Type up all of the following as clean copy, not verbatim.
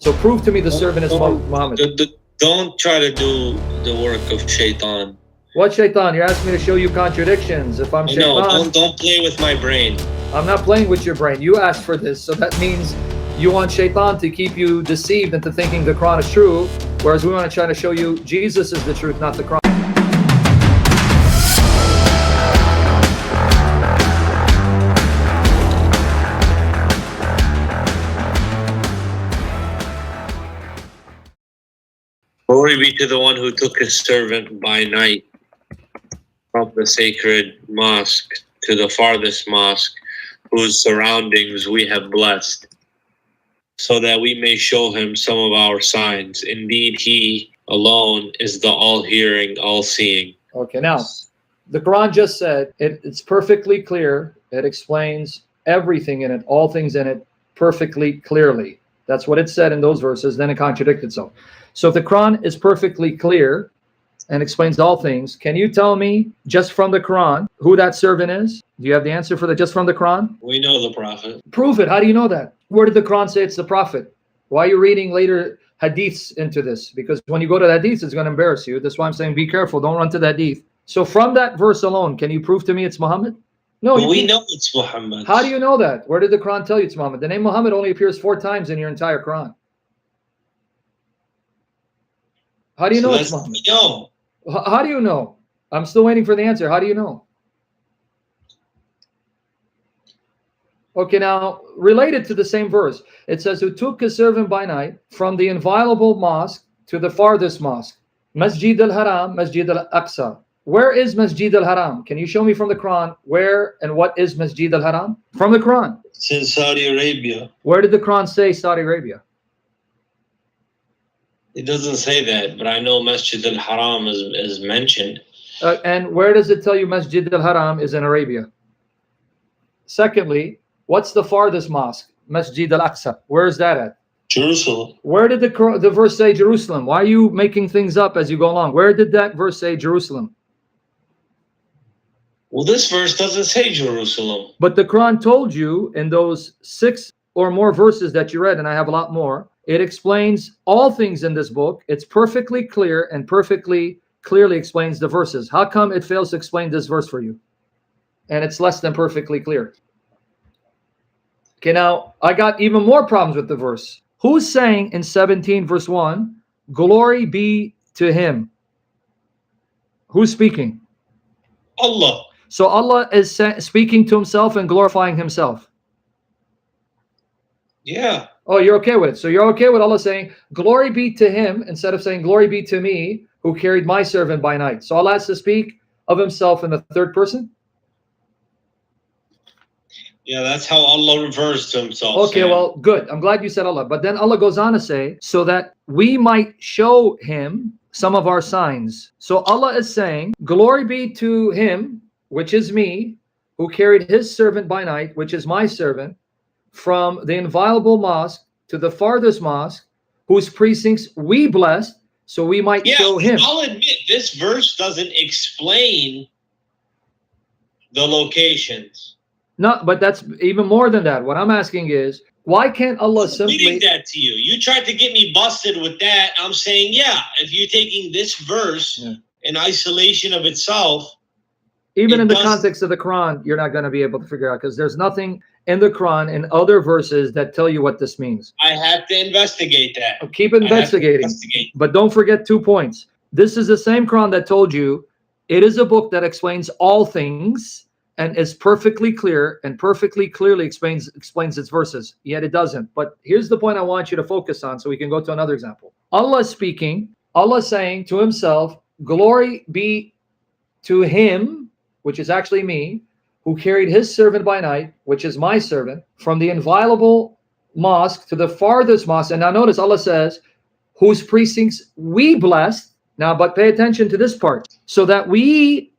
So prove to me the servant is Muhammad. Don't try to do the work of shaitan. What shaitan? You're asking me to show you contradictions. If I'm shaitan, no, don't play with my brain. I'm not playing with your brain. You asked for this, so that means you want shaitan to keep you deceived into thinking the Quran is true, whereas we want to try to show you Jesus is the truth, not the Quran. Glory be to the one who took his servant by night from the sacred mosque to the farthest mosque, whose surroundings we have blessed, so that we may show him some of our signs. Indeed, he alone is the all-hearing, all-seeing. Okay, now, the Quran just said, it's perfectly clear. It explains everything in it, all things in it, perfectly clearly. That's what it said in those verses, then it contradicted itself. So if the Quran is perfectly clear and explains all things, can you tell me, just from the Quran, who that servant is? Do you have the answer for that just from the Quran? We know the Prophet. Prove it. How do you know that? Where did the Quran say it's the Prophet? Why are you reading later Hadiths into this? Because when you go to the Hadiths, it's going to embarrass you. That's why I'm saying be careful. Don't run to the Hadith. So from that verse alone, can you prove to me it's Muhammad? No, we know it's Muhammad. How do you know that? Where did the Quran tell you it's Muhammad? The name Muhammad only appears 4 times in your entire Quran. How do you know it's Muhammad? No. How do you know? I'm still waiting for the answer. How do you know? Okay, now, related to the same verse, it says, who took his servant by night from the inviolable mosque to the farthest mosque, Masjid al-Haram, Masjid al-Aqsa. Where is Masjid al-Haram? Can you show me from the Quran where and what is Masjid al-Haram? From the Quran. It's in Saudi Arabia. Where did the Quran say Saudi Arabia? It doesn't say that, but I know Masjid al-Haram is mentioned. And where does it tell you Masjid al-Haram is in Arabia? Secondly, what's the farthest mosque? Masjid al-Aqsa. Where is that at? Jerusalem. Where did the verse say Jerusalem? Why are you making things up as you go along? Where did that verse say Jerusalem? Well, this verse doesn't say Jerusalem. But the Quran told you in those 6 or more verses that you read, and I have a lot more, it explains all things in this book. It's perfectly clear and perfectly clearly explains the verses. How come it fails to explain this verse for you? And it's less than perfectly clear. Okay, now I got even more problems with the verse. Who's saying in 17 verse 1, glory be to him? Who's speaking? Allah. So Allah is speaking to himself and glorifying himself. Yeah. Oh, you're okay with it. So you're okay with Allah saying, glory be to him, instead of saying, glory be to me, who carried my servant by night. So Allah has to speak of himself in the 3rd person? Yeah, that's how Allah refers to himself. Okay, well, good. I'm glad you said Allah. But then Allah goes on to say, so that we might show him some of our signs. So Allah is saying, glory be to him, which is me, who carried his servant by night, which is my servant, from the inviolable mosque to the farthest mosque, whose precincts we blessed, so we might show him. I'll admit, this verse doesn't explain the locations. No, but that's even more than that. What I'm asking is, why can't Allah simply... reading that to you. You tried to get me busted with that. I'm saying, yeah, if you're taking this verse in isolation of itself... Even in the context of the Quran, you're not going to be able to figure out, because there's nothing in the Quran and other verses that tell you what this means. I have to investigate that. Keep investigating. But don't forget 2 points. This is the same Quran that told you it is a book that explains all things and is perfectly clear and perfectly clearly explains its verses. Yet it doesn't. But here's the point I want you to focus on, so we can go to another example. Allah speaking, Allah saying to himself, glory be to him, which is actually me, who carried his servant by night, which is my servant, from the inviolable mosque to the farthest mosque. And now notice Allah says, whose precincts we blessed. Now, but pay attention to this part. So that we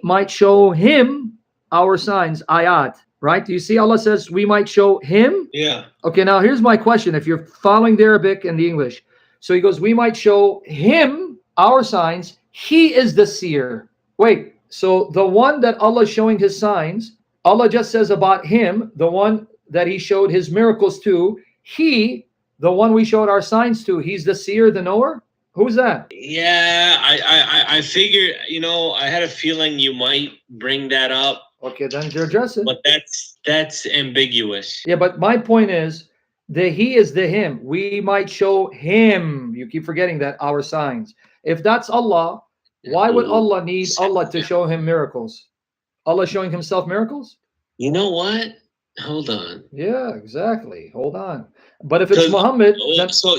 might show him our signs, ayat. Right? Do you see Allah says we might show him? Yeah. Okay, now here's my question. If you're following the Arabic and the English. So he goes, we might show him our signs. He is the seer. Wait. So the one that Allah is showing his signs, Allah just says about him, the one that he showed his miracles to, he the one we showed our signs to, he's the seer, the knower? Who's that? Yeah, I figured, I had a feeling you might bring that up. Okay, then address it. But that's ambiguous. Yeah, but my point is, the he is the him. We might show him. You keep forgetting that, our signs. If that's Allah, why would Allah need Allah to show him miracles? Allah showing himself miracles? You know what? Hold on. Yeah, exactly. Hold on. But if it's Muhammad, then... so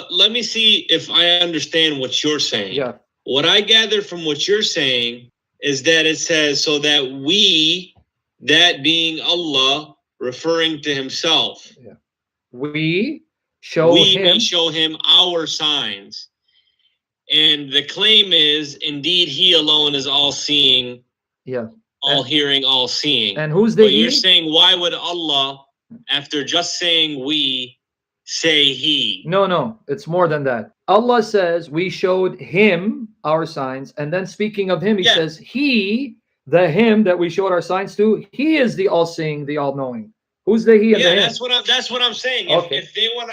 let me see if I understand what you're saying. Yeah. What I gather from what you're saying is that it says, so that we, that being Allah, referring to himself. Yeah. We show may show him our signs. And the claim is, indeed, he alone is all-seeing, all-hearing, all-seeing. And who's the he? You're saying, why would Allah, after just saying we, say he? No, it's more than that. Allah says we showed him our signs, and then speaking of him, he says he, the him that we showed our signs to, he is the all-seeing, the all-knowing. Who's the he and the him? That's what I'm saying. Okay. If they want,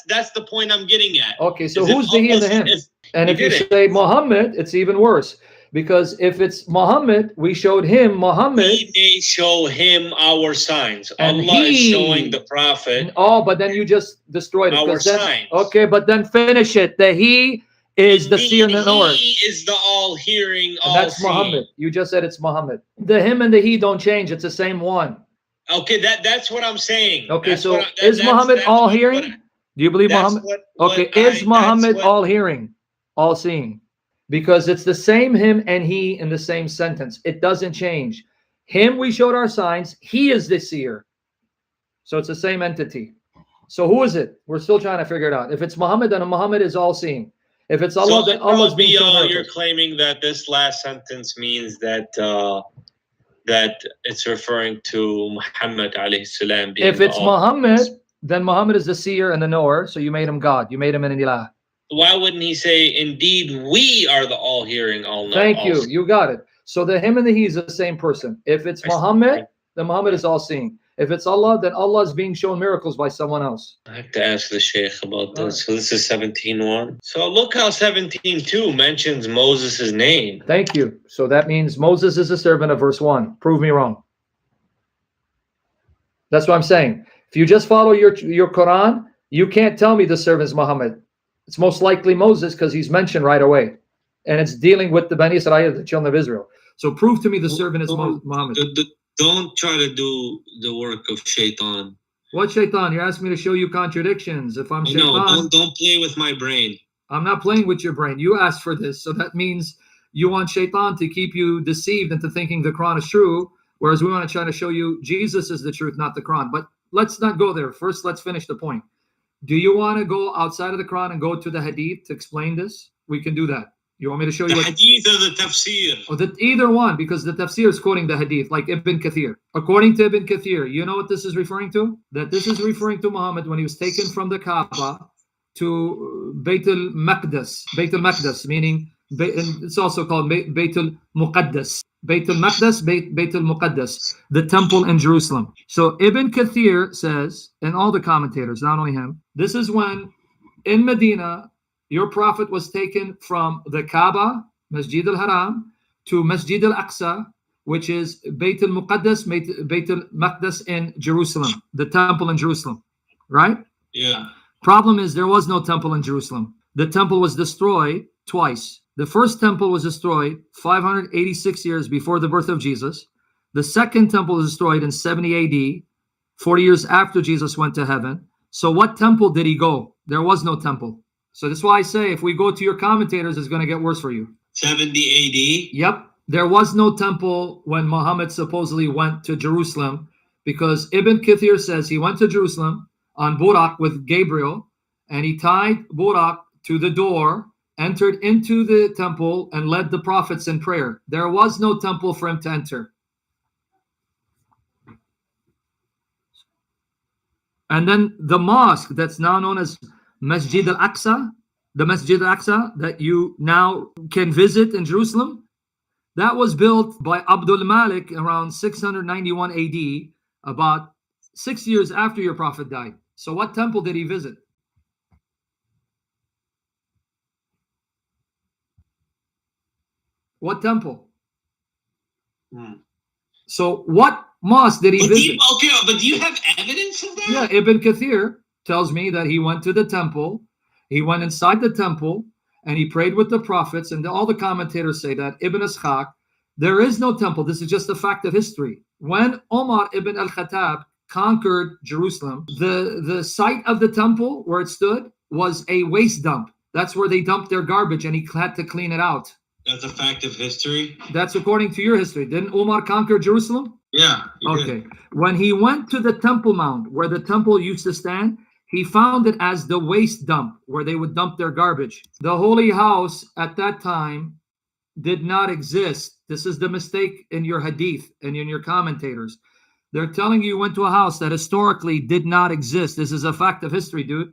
that's the point I'm getting at. Okay, so who's the he and the him? And if you say Muhammad, it's even worse. Because if it's Muhammad, we showed him Muhammad. We may show him our signs. And Allah is showing the Prophet. Oh, but then you just destroyed it. Our signs. Okay, but then finish it. The he is the seer and the knower. He is the all-hearing, all-seeing. That's Muhammad. You just said it's Muhammad. The him and the he don't change. It's the same one. Okay, that's what I'm saying. Okay, so is Muhammad all-hearing? Do you believe Muhammad? Okay, is Muhammad all-hearing, all-seeing? Because it's the same him and he in the same sentence. It doesn't change. Him, we showed our signs. He is the seer. So it's the same entity. So who is it? We're still trying to figure it out. If it's Muhammad, then Muhammad is all-seeing. If it's Allah, then Allah's being shown miracles. You're claiming that this last sentence means that that it's referring to Muhammad alayhi salam. If it's Muhammad, then Muhammad is the seer and the knower. So you made him God. You made him an ilah. Why wouldn't he say, indeed, we are the all-hearing, all-knowing? Thank you. You got it. So the him and the he is the same person. If it's Muhammad, then Muhammad is all-seeing. If it's Allah, then Allah is being shown miracles by someone else. I have to ask the Sheikh about this. Right. So this is 17:1. So look how 17:2 mentions Moses' name. Thank you. So that means Moses is a servant of verse 1. Prove me wrong. That's what I'm saying. If you just follow your Quran, you can't tell me the servant is Muhammad. It's most likely Moses because he's mentioned right away. And it's dealing with the Bani Israel, the children of Israel. So prove to me the servant is Muhammad. Don't try to do the work of shaitan. What shaitan? You asked me to show you contradictions. If I'm shaitan... No, don't play with my brain. I'm not playing with your brain. You asked for this. So that means you want shaitan to keep you deceived into thinking the Quran is true, whereas we want to try to show you Jesus is the truth, not the Quran. But let's not go there. First, let's finish the point. Do you want to go outside of the Quran and go to the Hadith to explain this? We can do that. You want me to show you the Hadith or the Tafsir? Or either one, because the Tafsir is quoting the Hadith, like Ibn Kathir. According to Ibn Kathir, you know what this is referring to? That this is referring to Muhammad when he was taken from the Kaaba to Bayt al-Maqdis. Bayt al-Maqdis, meaning, it's also called Bayt al-Muqaddas. Bayt al-Maqdis, Bayt al-Muqaddas, the temple in Jerusalem. So Ibn Kathir says, and all the commentators, not only him, this is when in Medina, your prophet was taken from the Kaaba, Masjid al-Haram, to Masjid al-Aqsa, which is Bayt al-Muqaddas, Bayt al-Maqdis in Jerusalem, the temple in Jerusalem, right? Yeah. Problem is there was no temple in Jerusalem. The temple was destroyed twice. The first temple was destroyed 586 years before the birth of Jesus. The second temple was destroyed in 70 AD, 40 years after Jesus went to heaven. So what temple did he go? There was no temple. So that's why I say if we go to your commentators, it's going to get worse for you. 70 AD? Yep. There was no temple when Muhammad supposedly went to Jerusalem, because Ibn Kathir says he went to Jerusalem on Burak with Gabriel, and he tied Burak to the door, entered into the temple, and led the prophets in prayer. There was no temple for him to enter. And then the mosque that's now known as Masjid al-Aqsa, the Masjid al-Aqsa that you now can visit in Jerusalem, that was built by Abdul Malik around 691 AD, about 6 years after your prophet died. So what temple did he visit? What temple? So what mosque did he visit? But do you have evidence of that? Yeah, Ibn Kathir tells me that he went to the temple, he went inside the temple, and he prayed with the prophets, and all the commentators say that. Ibn Ishaq, there is no temple. This is just a fact of history. When Omar ibn al-Khattab conquered Jerusalem, the site of the temple where it stood was a waste dump. That's where they dumped their garbage, and he had to clean it out. That's a fact of history? That's according to your history. Didn't Omar conquer Jerusalem? Yeah. Okay. When he went to the Temple Mount, where the temple used to stand, he found it as the waste dump, where they would dump their garbage. The holy house at that time did not exist. This is the mistake in your hadith and in your commentators. They're telling you went to a house that historically did not exist. This is a fact of history, dude.